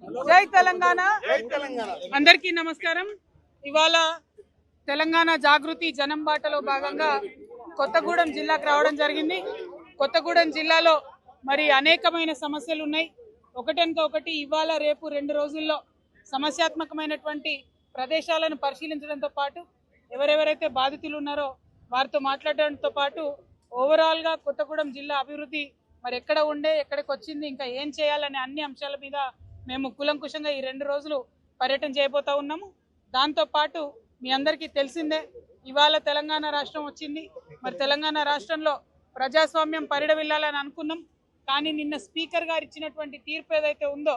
జై తెలంగాణ అందరికీ నమస్కారం। ఇవాళ తెలంగాణ జాగృతి జనం బాటలో భాగంగా కొత్తగూడెం జిల్లాకు రావడం జరిగింది। కొత్తగూడెం జిల్లాలో మరి అనేకమైన సమస్యలు ఉన్నాయి। ఒకటెనక ఒకటి ఇవాళ రేపు 2 రోజుల్లో సమస్యాత్మకమైనటువంటి ప్రదేశాలను పరిశీలించడంతో పాటు ఎవరెవరైతే బాధితులు ఉన్నారో వారితో మాట్లాడడంతో పాటు ఓవరాల్ గా కొత్తగూడెం జిల్లా అభివృద్ధి మరి ఎక్కడ ఉండే ఎక్కడికి వచ్చింది ఇంకా ఏం చేయాలనే అన్ని అంశాల మీద మేము కూలంకుషంగా ఈ 2 రోజులు పర్యటన చేయబోతా ఉన్నాము। దాంతో పాటు మీ అందరికీ తెలిసిందే ఇవాళ తెలంగాణ రాష్ట్రం వచ్చింది। మరి తెలంగాణ రాష్ట్రంలో ప్రజాస్వామ్యం పరిడవిల్లాలని అనుకున్నాం, కానీ నిన్న స్పీకర్ గారు ఇచ్చినటువంటి తీర్పు ఏదైతే ఉందో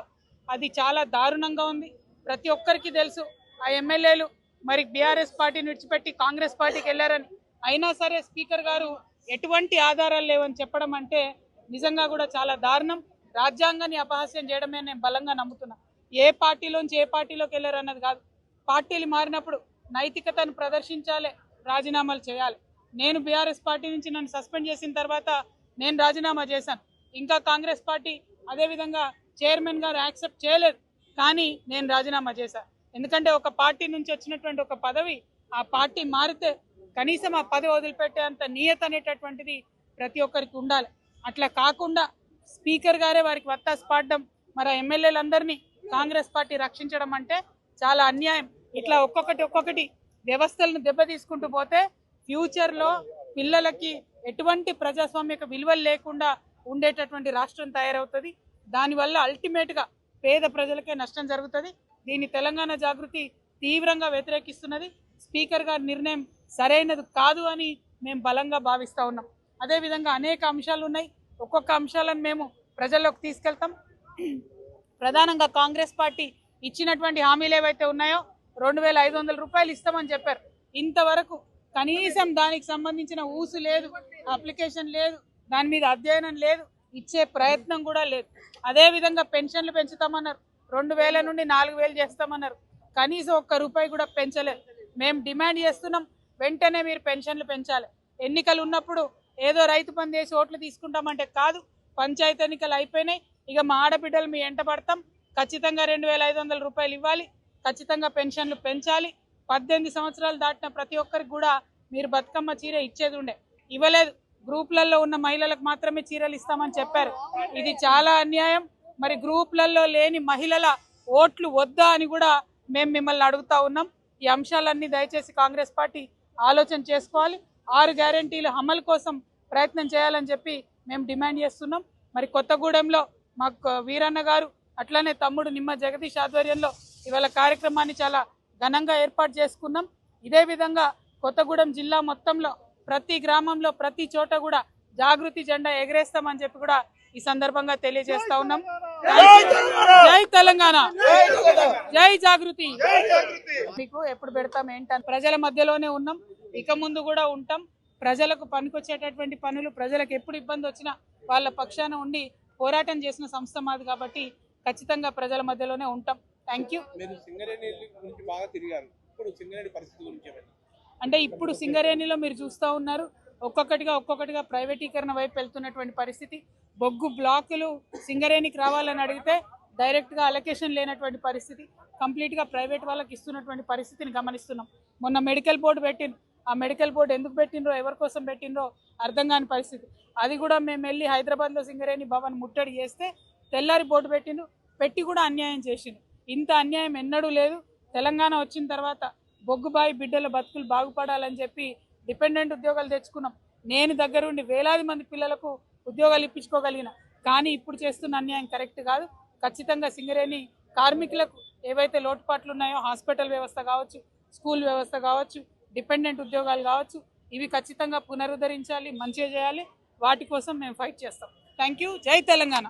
అది చాలా దారుణంగా ఉంది। ప్రతి ఒక్కరికి తెలుసు ఆ ఎమ్మెల్యేలు మరి బీఆర్ఎస్ పార్టీని విడిచిపెట్టి కాంగ్రెస్ పార్టీకి వెళ్ళారని, అయినా సరే స్పీకర్ గారు ఎటువంటి ఆధారాలు లేవని చెప్పడం అంటే నిజంగా కూడా చాలా దారుణం। రాజ్యాంగాన్ని అపహాస్యం చేయడమే నేను బలంగా నమ్ముతున్నా। ఏ పార్టీలోంచి ఏ పార్టీలోకి వెళ్ళారు అన్నది కాదు, పార్టీలు మారినప్పుడు నైతికతను ప్రదర్శించాలి, రాజీనామాలు చేయాలి। నేను బీఆర్ఎస్ పార్టీ నుంచి నన్ను సస్పెండ్ చేసిన తర్వాత నేను రాజీనామా చేశాను, ఇంకా కాంగ్రెస్ పార్టీ అదేవిధంగా చైర్మన్ గారు యాక్సెప్ట్ చేయలేదు, కానీ నేను రాజీనామా చేశాను। ఎందుకంటే ఒక పార్టీ నుంచి వచ్చినటువంటి ఒక పదవి ఆ పార్టీ మారితే కనీసం ఆ పదవి వదిలిపెట్టే అంత నియత అనేటటువంటిది ప్రతి ఒక్కరికి ఉండాలి। అట్లా కాకుండా స్పీకర్ గారే వారికి వత్తాసు పాడడం, మరి ఎమ్మెల్యేలందరినీ కాంగ్రెస్ పార్టీ రక్షించడం అంటే చాలా అన్యాయం। ఇట్లా ఒక్కొక్కటి వ్యవస్థలను దెబ్బతీసుకుంటూ పోతే ఫ్యూచర్లో పిల్లలకి ఎటువంటి ప్రజాస్వామ్యక విలువలు లేకుండా ఉండేటటువంటి రాష్ట్రం తయారవుతుంది। దానివల్ల అల్టిమేట్గా పేద ప్రజలకే నష్టం జరుగుతుంది। దీన్ని తెలంగాణ జాగృతి తీవ్రంగా వ్యతిరేకిస్తున్నది। స్పీకర్ గారి నిర్ణయం సరైనది కాదు అని మేము బలంగా భావిస్తూ ఉన్నాం। అదేవిధంగా అనేక అంశాలు ఉన్నాయి, ఒక్కొక్క అంశాలను మేము ప్రజల్లోకి తీసుకెళ్తాం। ప్రధానంగా కాంగ్రెస్ పార్టీ ఇచ్చినటువంటి హామీలు ఏవైతే ఉన్నాయో 2500 రూపాయలు ఇస్తామని చెప్పారు, ఇంతవరకు కనీసం దానికి సంబంధించిన ఊసు లేదు, అప్లికేషన్ లేదు, దాని మీద అధ్యయనం లేదు, ఇచ్చే ప్రయత్నం కూడా లేదు। అదేవిధంగా పెన్షన్లు పెంచుతామన్నారు, 2000 నుండి 4000 చేస్తామన్నారు, కనీసం ఒక్క రూపాయి కూడా పెంచలేదు। మేము డిమాండ్ చేస్తున్నాం, వెంటనే మీరు పెన్షన్లు పెంచాలి। ఎన్నికలు ఉన్నప్పుడు ఏదో రైతు బంధు చేసి ఓట్లు తీసుకుంటామంటే కాదు, పంచాయతీ ఎన్నికలు అయిపోయినాయి, ఇక మా ఆడబిడ్డలు మీ ఎంట పడతాం, ఖచ్చితంగా 2500 రూపాయలు ఇవ్వాలి, ఖచ్చితంగా పెన్షన్లు పెంచాలి। 18 సంవత్సరాలు దాటిన ప్రతి ఒక్కరికి కూడా మీరు బతుకమ్మ చీర ఇచ్చేది ఉండే, ఇవ్వలేదు, గ్రూపులలో ఉన్న మహిళలకు మాత్రమే చీరలు ఇస్తామని చెప్పారు, ఇది చాలా అన్యాయం। మరి గ్రూపులలో లేని మహిళల ఓట్లు వద్దా అని కూడా మేము మిమ్మల్ని అడుగుతా ఉన్నాం। ఈ అంశాలన్నీ దయచేసి కాంగ్రెస్ పార్టీ ఆలోచన చేసుకోవాలి, 6 గ్యారెంటీల అమలు కోసం ప్రయత్నం చేయాలని చెప్పి మేము డిమాండ్ చేస్తున్నాం। మరి కొత్తగూడెంలో మాకు వీరన్న గారు అట్లానే తమ్ముడు నిమ్మ జగదీష్ ఆధ్వర్యంలో ఇవాళ కార్యక్రమాన్ని చాలా ఘనంగా ఏర్పాటు చేసుకున్నాం। ఇదే విధంగా కొత్తగూడెం జిల్లా మొత్తంలో ప్రతి గ్రామంలో ప్రతి చోట కూడా జాగృతి జెండా ఎగరేస్తామని చెప్పి కూడా ఈ సందర్భంగా తెలియజేస్తా ఉన్నాం। జై తెలంగాణ, జై జాగృతి। మీకు ఎప్పుడు పెడతాం ఏంటని ప్రజల మధ్యలోనే ఉన్నాం, ఇక ముందు కూడా ఉంటాం। ప్రజలకు పనికొచ్చేటటువంటి పనులు, ప్రజలకు ఎప్పుడు ఇబ్బంది వచ్చినా వాళ్ళ పక్షాన ఉండి పోరాటం చేసిన సంస్థ మాది కాబట్టి ఖచ్చితంగా ప్రజల మధ్యలోనే ఉంటాం। Thank you. అంటే ఇప్పుడు సింగరేణిలో మీరు చూస్తూ ఉన్నారు, ఒక్కొక్కటిగా ప్రైవేటీకరణ వైపు వెళ్తున్నటువంటి పరిస్థితి। బొగ్గు బ్లాకులు సింగరేణికి రావాలని అడిగితే డైరెక్ట్గా అలొకేషన్ లేనటువంటి పరిస్థితి, కంప్లీట్గా ప్రైవేట్ వాళ్ళకి ఇస్తున్నటువంటి పరిస్థితిని గమనిస్తున్నాం। మొన్న మెడికల్ బోర్డు పెట్టిండ్రు, ఆ మెడికల్ బోర్డు ఎందుకు పెట్టినరో ఎవరి కోసం పెట్టినరో అర్థం కాని పరిస్థితి। అది కూడా మేము వెళ్ళి హైదరాబాద్లో సింగరేణి భవన్ ముట్టడి చేస్తే తెల్లారి బోర్డు పెట్టిండ్రు, పెట్టి కూడా అన్యాయం చేసిండ్రు। ఇంత అన్యాయం ఎన్నడూ లేదు। తెలంగాణ వచ్చిన తర్వాత బొగ్గుబాయి బిడ్డల బతుకులు బాగుపడాలని చెప్పి డిపెండెంట్ ఉద్యోగాలు తెచ్చుకున్నాం, నేను దగ్గరుండి వేలాది మంది పిల్లలకు ఉద్యోగాలు ఇప్పించుకోగలిగిన, కానీ ఇప్పుడు చేస్తున్న అన్యాయం కరెక్ట్ కాదు। ఖచ్చితంగా సింగరేణి కార్మికులకు ఏవైతే లోటుపాట్లు ఉన్నాయో హాస్పిటల్ వ్యవస్థ కావచ్చు, స్కూల్ వ్యవస్థ కావచ్చు, డిపెండెంట్ ఉద్యోగాలు కావచ్చు, ఇవి ఖచ్చితంగా పునరుద్ధరించాలి, మంచిగా చేయాలి, వాటి కోసం మేము ఫైట్ చేస్తాం। Thank you. జై తెలంగాణ।